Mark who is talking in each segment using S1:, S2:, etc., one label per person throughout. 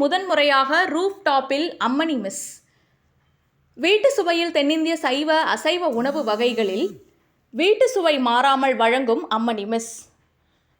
S1: முதன்முறையாக ரூஃப் டாப்பில் அம்மணி மெஸ். வீட்டு சுவையில் தென்னிந்திய சைவ அசைவ உணவு வகைகளில் வீட்டு சுவை மாறாமல் வழங்கும் அம்மணி மெஸ்.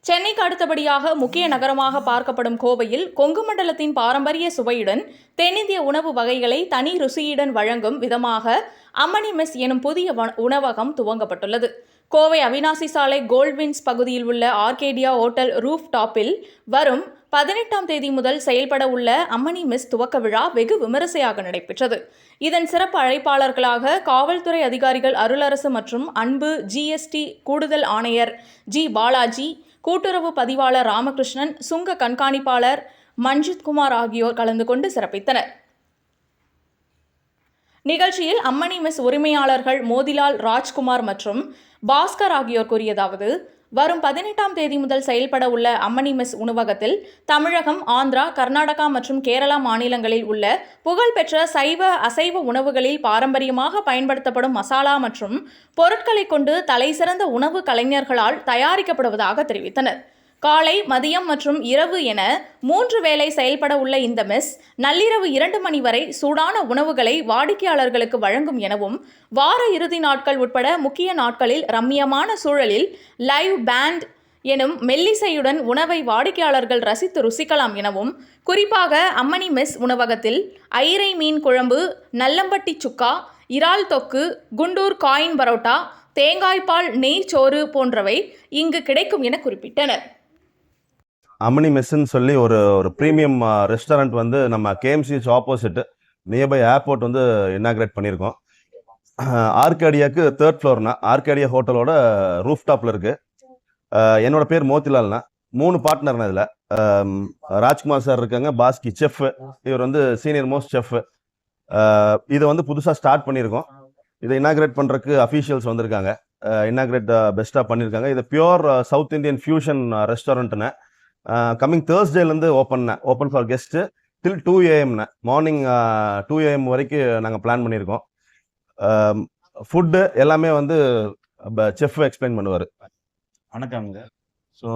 S1: சென்னைக்கு அடுத்தபடியாக முக்கிய நகரமாக பார்க்கப்படும் கோவையில் கொங்கு மண்டலத்தின் பாரம்பரிய சுவையுடன் தென்னிந்திய உணவு வகைகளை தனி ருசியுடன் வழங்கும் விதமாக அம்மணி மெஸ் எனும் புதிய உணவகம் துவங்கப்பட்டுள்ளது. கோவை அவினாசி சாலை கோல்ட்வின்ஸ் பகுதியில் உள்ள ஆர்கேடியா ஹோட்டல் ரூஃப் டாப்பில் வரும் 18ஆம் தேதி முதல் செயல்பட உள்ள அம்மணி மெஸ் துவக்க விழா வெகு விமரிசையாக நடைபெற்றது. இதன் சிறப்பு அழைப்பாளர்களாக காவல்துறை அதிகாரிகள் அருளரசு மற்றும் அன்பு, ஜிஎஸ்டி கூடுதல் ஆணையர் ஜி பாலாஜி, கூட்டுறவு பதிவாளர் ராமகிருஷ்ணன், சுங்க கண்காணிப்பாளர் மஞ்சித்குமார் ஆகியோர் கலந்து கொண்டு சிறப்பித்தனர். நிகழ்ச்சியில் அம்மணி மெஸ் உரிமையாளர்கள் மோதிலால், ராஜ்குமார் மற்றும் பாஸ்கர் ஆகியோர் கூறியதாவது: வரும் 18ஆம் தேதி முதல் செயல்பட உள்ள அம்மணி மெஸ் உணவகத்தில் தமிழகம், ஆந்திரா, கர்நாடகா மற்றும் கேரளா மாநிலங்களில் உள்ள புகழ்பெற்ற சைவ அசைவ உணவுகளில் பாரம்பரியமாக பயன்படுத்தப்படும் மசாலா மற்றும் பொருட்களை கொண்டு தலைசிறந்த உணவு கலைஞர்களால் தயாரிக்கப்படுவதாக தெரிவித்தனர். காலை, மதியம் மற்றும் இரவு என 3 வேளை செயல்பட உள்ள இந்த மெஸ் நள்ளிரவு 2 மணி வரை சூடான உணவுகளை வாடிக்கையாளர்களுக்கு வழங்கும் எனவும், வார இறுதி நாட்கள் உட்பட முக்கிய நாட்களில் ரம்மியமான சூழலில் லைவ் பேண்ட் எனும் மெல்லிசையுடன் உணவை வாடிக்கையாளர்கள் ரசித்து ருசிக்கலாம் எனவும், குறிப்பாக அம்மணி மெஸ் உணவகத்தில் ஐரை மீன் குழம்பு, நல்லம்பட்டி சுக்கா, இறால் தொக்கு, குண்டூர் காயின் பரோட்டா, தேங்காய்பால் நெய் சோறு போன்றவை இங்கு கிடைக்கும் என குறிப்பிட்டனர்.
S2: அம்மணி மெஸ்ன்னு சொல்லி ஒரு ப்ரீமியம் ரெஸ்டாரண்ட் வந்து நம்ம கேஎம்சிஹெச் ஆப்போசிட் நியர்பை ஏர்போர்ட் வந்து இனாக்ரேட் பண்ணியிருக்கோம். ஆர்கேடியாவுக்கு 3rd ஃப்ளோர்னா ஆர்கேடியா ஹோட்டலோட ரூஃப் டாப்பில் இருக்குது. என்னோட பேர் மோத்திலால்னா. 3 பார்ட்னர்னா இதில் ராஜ்குமார் சார் இருக்காங்க, பாஸ்கி செஃப், இவர் வந்து சீனியர் மோஸ்ட் செஃப். இதை வந்து புதுசாக ஸ்டார்ட் பண்ணியிருக்கோம். இதை இனாக்ரேட் பண்ணுறதுக்கு அஃபீஷியல்ஸ் வந்திருக்காங்க. இனாக்ரேட் பெஸ்ட்டாக பண்ணியிருக்காங்க. இது பியூர் சவுத் இந்தியன் ஃபியூஷன் ரெஸ்டாரண்ட்னு கம்மிங் தேர்ஸ்டேலேருந்து open for guest till 2 AM morning 2 AM வரைக்கும் நாங்கள் பிளான் பண்ணியிருக்கோம். ஃபுட்டு எல்லாமே வந்து செஃப் எக்ஸ்பிளைன் பண்ணுவார்.
S3: வணக்கம்ங்க. ஸோ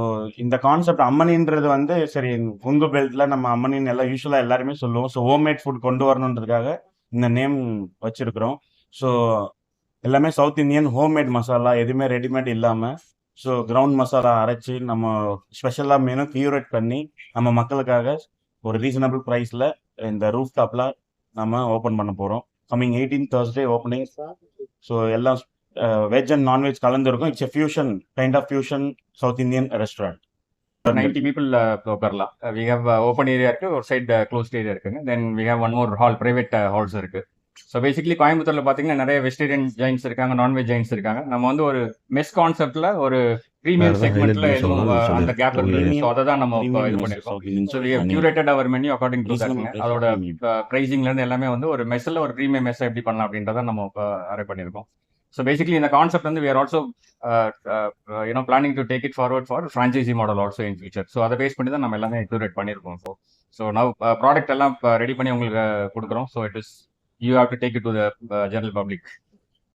S3: இந்த கான்செப்ட் அம்மனின்றது வந்து சரி, கொங்கு பெல்ட்டில் நம்ம அம்மனின்னு எல்லாம் யூஸ்வலாக எல்லாருமே சொல்லுவோம். ஸோ ஹோம்மேட் ஃபுட் கொண்டு வரணுன்றதுக்காக இந்த நேம் வச்சுருக்குறோம். ஸோ எல்லாமே சவுத் இந்தியன் ஹோம்மேட் மசாலா, எதுவுமே ரெடிமேட் இல்லாமல், ஸோ கிரவுண்ட் மசாலா அரைச்சி நம்ம ஸ்பெஷலாக மெனு கியூரேட் பண்ணி நம்ம மக்களுக்காக ஒரு ரீசனபிள் ப்ரைஸில் இந்த ரூஃப் டாப்பில் நம்ம ஓப்பன் பண்ண போகிறோம். Coming 18th Thursday opening. So எல்லாம் வெஜ் அண்ட் நான்வெஜ் கலந்துருக்கும். It's a fusion kind of fusion south Indian restaurant.
S4: 90 people உட்காரலாம். we have open area இருக்கு, ஒரு சைடு க்ளோஸ்ட் ஏரியா இருக்குங்க. தென் we have one more hall, private halls இருக்கு. So basically கோயம்புத்தூர்ல பார்த்தீங்கன்னா நிறைய வெஜிடேரியன் ஜெயின்ஸ் இருக்காங்க, நான்வெஜ் ஜெயின்ஸ் இருக்காங்க. நம்ம வந்து ஒரு மெஸ் கான்செப்ட்ல ஒரு ப்ரீமியம் செக்மெண்ட்ல அந்த கேப் இருக்கு. ஸோ அதை தான் நம்ம இது பண்ணிருக்கோம். So curated our menu according to that. அதோட பிரைசிங்ல இருந்து எல்லாமே வந்து ஒரு மெஸ்ஸில் ஒரு ப்ரீமியம் மெஸ் எப்படி பண்ணலாம் அப்படின்றத நம்ம அரேஞ்ச் பண்ணியிருக்கோம். ஸோ பேசிக்கலி இந்த கான்செப்ட் வந்து we are also planning to take it forward for franchisee model also in future. So அதை பேஸ் பண்ணி தான் நம்ம எல்லாமே கியூரேட் பண்ணியிருக்கோம். ஸோ நான் ப்ராடக்ட் எல்லாம் ரெடி பண்ணி உங்களுக்கு கொடுக்குறோம். So it is you have to take it to the general public.